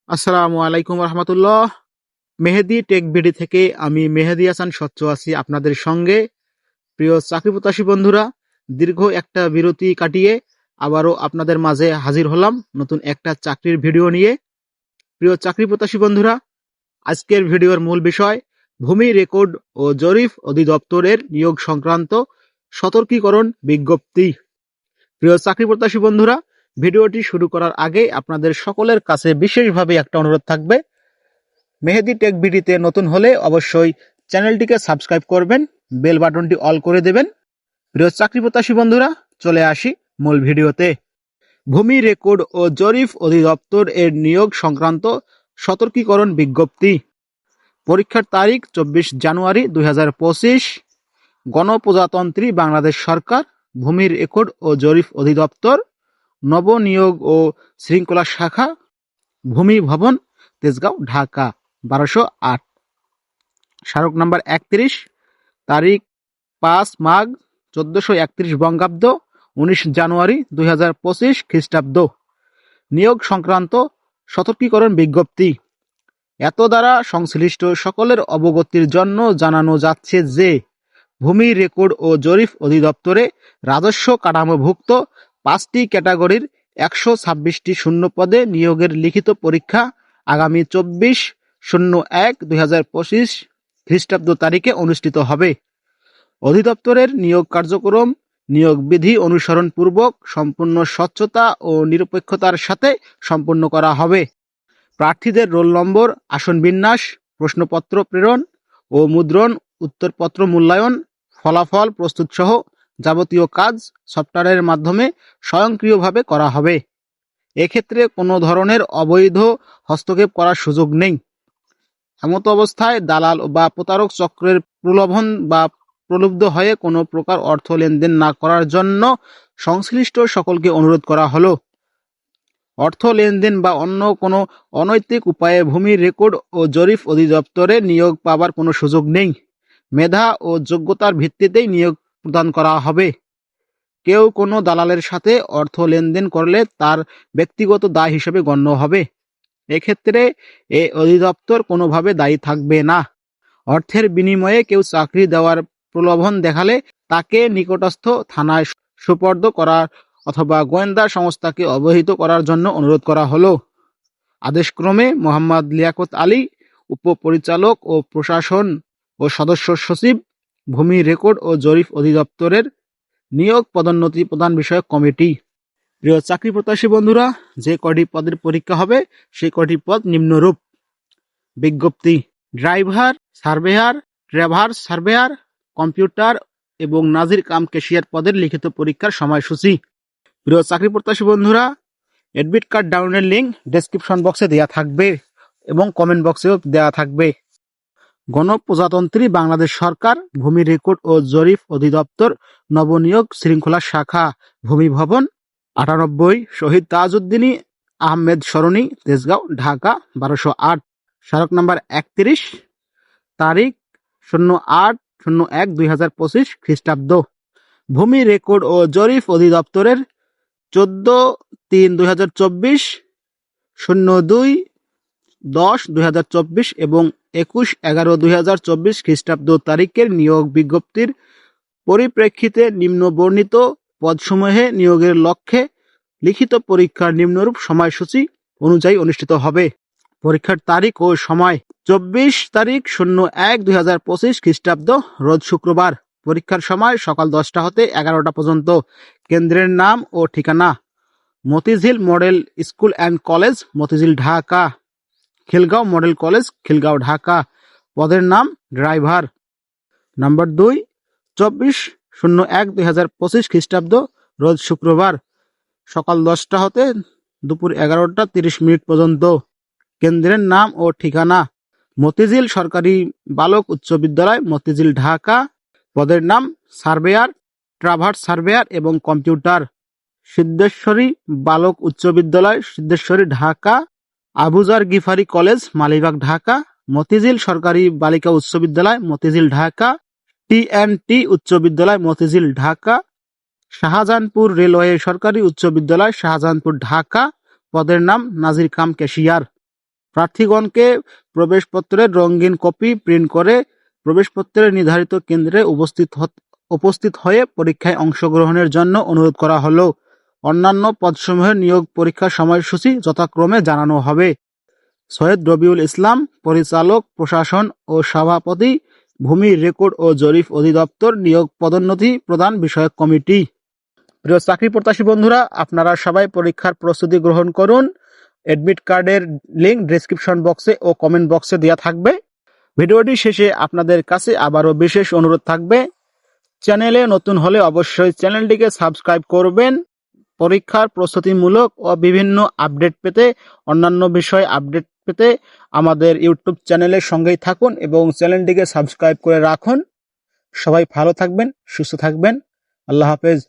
আসসালামু আলাইকুম রহমতুল্লাহ। মেহেদি tech BD থেকে আমি মেহেদি হাসান স্বচ্ছ আছি আপনাদের সঙ্গে। প্রিয় চাকরি প্রত্যাশী বন্ধুরা, দীর্ঘ একটা বিরতি কাটিয়ে আবারও আপনাদের মাঝে হাজির হলাম নতুন একটা চাকরির ভিডিও নিয়ে। প্রিয় চাকরি প্রত্যাশী বন্ধুরা, আজকের ভিডিওর মূল বিষয় ভূমি রেকর্ড ও জরিপ অধিদপ্তরের নিয়োগ সংক্রান্ত সতর্কীকরণ বিজ্ঞপ্তি। প্রিয় চাকরি প্রত্যাশী বন্ধুরা, ভিডিওটি শুরু করার আগে আপনাদের সকলের কাছে বিশেষভাবে একটা অনুরোধ থাকবে, মেহেদি টেক বিডিতে নতুন হলে অবশ্যই চ্যানেলটিকে সাবস্ক্রাইব করবেন, বেল বাটনটি অল করে দেবেন। প্রিয় চাকরি প্রত্যাশী বন্ধুরা, চলে আসি মূল ভিডিওতে। ভূমি রেকর্ড ও জরিপ অধিদপ্তর এর নিয়োগ সংক্রান্ত সতর্কীকরণ বিজ্ঞপ্তি। পরীক্ষার তারিখ 24 জানুয়ারি 2025। গণপ্রজাতন্ত্রী বাংলাদেশ সরকার, ভূমি রেকর্ড ও জরিপ অধিদপ্তর, নবনিয়োগ ও শৃঙ্খলা শাখা, ভূমি ভবন, তেজগাঁও, ঢাকা 1208। স্মারক নাম্বার 31, তারিখ 5 মাঘ 1431 বঙ্গাব্দ, 19 জানুয়ারি 2025 খ্রিস্টাব্দ। নিয়োগ সংক্রান্ত সতর্কীকরণ বিজ্ঞপ্তি। এত দ্বারা সংশ্লিষ্ট সকলের অবগতির জন্য জানানো যাচ্ছে যে ভূমি রেকর্ড ও জরিপ অধিদপ্তরে রাজস্ব কাঠামোভুক্ত 5টি ক্যাটাগরির 126টি শূন্য পদে নিয়োগের লিখিত পরীক্ষা আগামী 24/01/2025 খ্রিস্টাব্দ তারিখে অনুষ্ঠিত হবে। অধিদপ্তরের নিয়োগ কার্যক্রম নিয়োগ বিধি অনুসরণ পূর্বক সম্পূর্ণ স্বচ্ছতা ও নিরপেক্ষতার সাথে সম্পন্ন করা হবে। প্রার্থীদের রোল নম্বর, আসন বিন্যাস, প্রশ্নপত্র প্রেরণ ও মুদ্রণ, উত্তরপত্র মূল্যায়ন, ফলাফল প্রস্তুত সহ যাবতীয় কাজ সফটওয়্যারের মাধ্যমে স্বয়ংক্রিয়ভাবে করা হবে। এক্ষেত্রে কোনো ধরনের অবৈধ হস্তক্ষেপ করার সুযোগ নেই। এমত অবস্থায় দালাল বা প্রতারক চক্রের প্রলোভন বা প্রলুব্ধ হয়ে কোনো প্রকার অর্থ লেনদেন না করার জন্য সংশ্লিষ্ট সকলকে অনুরোধ করা হলো। অর্থ লেনদেন বা অন্য কোনো অনৈতিক উপায়ে ভূমি রেকর্ড ও জরিপ অধিদপ্তরে নিয়োগ পাবার কোনো সুযোগ নেই। মেধা ও যোগ্যতার ভিত্তিতেই নিয়োগ প্রদান করা হবে। কেউ কোনো দালালের সাথে অর্থ লেনদেন করলে তার ব্যক্তিগত দায় হিসেবে গণ্য হবে। এক্ষেত্রে এ অধিদপ্তর কোনোভাবে দায়ী থাকবে না। অর্থের বিনিময়ে কেউ চাকরি দেওয়ার প্রলোভন দেখালে তাকে নিকটস্থ থানায় সোপর্দ করা অথবা গোয়েন্দা সংস্থাকে অবহিত করার জন্য অনুরোধ করা হলো। আদেশক্রমে মোহাম্মদ লিয়াকত আলী, উপপরিচালক ও প্রশাসন ও সদস্য সচিব, ভূমি রেকর্ড ও জরিপ অধিদপ্তরের নিয়োগ পদোন্নতি প্রদান বিষয়ক কমিটি। প্রিয় চাকরি প্রত্যাশী বন্ধুরা, যে কটি পদের পরীক্ষা হবে সেই কটি পদ নিম্নরূপ। বিজ্ঞপ্তি: ড্রাইভার, সার্ভেয়ার, ট্রেভার্স সার্ভেয়ার, কম্পিউটার এবং নাজির কাম ক্যাশিয়ার পদের লিখিত পরীক্ষার সময়সূচি। প্রিয় চাকরি প্রত্যাশী বন্ধুরা, অ্যাডমিট কার্ড ডাউনলোডের লিঙ্ক ডেসক্রিপশন বক্সে দেওয়া থাকবে এবং কমেন্ট বক্সেও দেওয়া থাকবে। গণপ্রজাতন্ত্রী বাংলাদেশ সরকার, ভূমি রেকর্ড ও জরিপ অধিদপ্তর, নবনিয়োগ শৃঙ্খলা শাখা, ভূমি ভবন, 98, শহীদ তাজউদ্দিন আহমেদ সরণি, তেজগাঁও, ঢাকা 1208। স্মারক নাম্বার 31, তারিখ 08/01/2025 খ্রিস্টাব্দ। ভূমি রেকর্ড ও জরিপ অধিদপ্তরের 14/3/2024, 02/10/2024 এবং 21/11/2024 খ্রিস্টাব্দ তারিখের নিয়োগ বিজ্ঞপ্তির পরিপ্রেক্ষিতে নিম্ন বর্ণিত পদসমূহে নিয়োগের লক্ষ্যে লিখিত পরীক্ষার নিম্নরূপ সময়সূচি অনুযায়ী অনুষ্ঠিত হবে। পরীক্ষার তারিখ ও সময়: 24/01/2025 খ্রিস্টাব্দ, রোজ শুক্রবার। পরীক্ষার সময় সকাল 10টা হতে 11টা পর্যন্ত। কেন্দ্রের নাম ও ঠিকানা: Motijheel model school and college, Motijheel, Dhaka. Khilgaon model college, Khilgaon, Dhaka. পদের নাম ড্রাইভার। নাম্বার 2, 24/01/2025 খ্রিস্টাব্দ, রোজ শুক্রবার, সকাল 10টা হতে দুপুর 11টা 30 পর্যন্ত। কেন্দ্রের নাম ও ঠিকানা: মতিঝিল সরকারি বালক উচ্চ বিদ্যালয়, মতিঝিল, ঢাকা। পদের নাম সার্ভেয়ার, ট্রাভার্স সার্ভেয়ার এবং কম্পিউটার। সিদ্ধেশ্বরী বালক উচ্চ বিদ্যালয়, সিদ্ধেশ্বরী, ঢাকা। আবুজার গিফারি কলেজ, মালিবাগ, ঢাকা। মতিঝিল সরকারি বালিকা উচ্চ বিদ্যালয়, মতিঝিল, ঢাকা। টি&টি উচ্চ বিদ্যালয়, মতিঝিল, ঢাকা। শাহজাহানপুর রেলওয়ে সরকারি উচ্চ বিদ্যালয়, শাহজাহানপুর, ঢাকা। পদের নাম নাজির কাম ক্যাশিয়ার। প্রার্থীগণকে প্রবেশপত্রের রঙিন কপি প্রিন্ট করে প্রবেশপত্রের নির্ধারিত কেন্দ্রে উপস্থিত হয়ে পরীক্ষায় অংশগ্রহণের জন্য অনুরোধ করা হলো। অন্যান্য পদসমূহের নিয়োগ পরীক্ষার সময়সূচি যথাক্রমে জানানো হবে। সৈয়দ রবিউল ইসলাম, পরিচালক প্রশাসন ও সভাপতি, ভূমি রেকর্ড ও জরিপ অধিদপ্তর, নিয়োগ পদোন্নতি প্রদান বিষয়ক কমিটি। প্রিয় চাকরি প্রত্যাশী বন্ধুরা, আপনারা সবাই পরীক্ষার প্রস্তুতি গ্রহণ করুন। অ্যাডমিট কার্ডের লিঙ্ক ডেসক্রিপশন বক্সে ও কমেন্ট বক্সে দেওয়া থাকবে। ভিডিওটি শেষে আপনাদের কাছে আবারও বিশেষ অনুরোধ থাকবে, চ্যানেলে নতুন হলে অবশ্যই চ্যানেলটিকে সাবস্ক্রাইব করবেন। পরীক্ষার প্রস্তুতিমূলক ও বিভিন্ন আপডেট পেতে, অন্যান্য বিষয় আপডেট পেতে আমাদের ইউটিউব চ্যানেলের সঙ্গেই থাকুন এবং চ্যানেলটিকে সাবস্ক্রাইব করে রাখুন। সবাই ভালো থাকবেন, সুস্থ থাকবেন। আল্লাহ হাফেজ।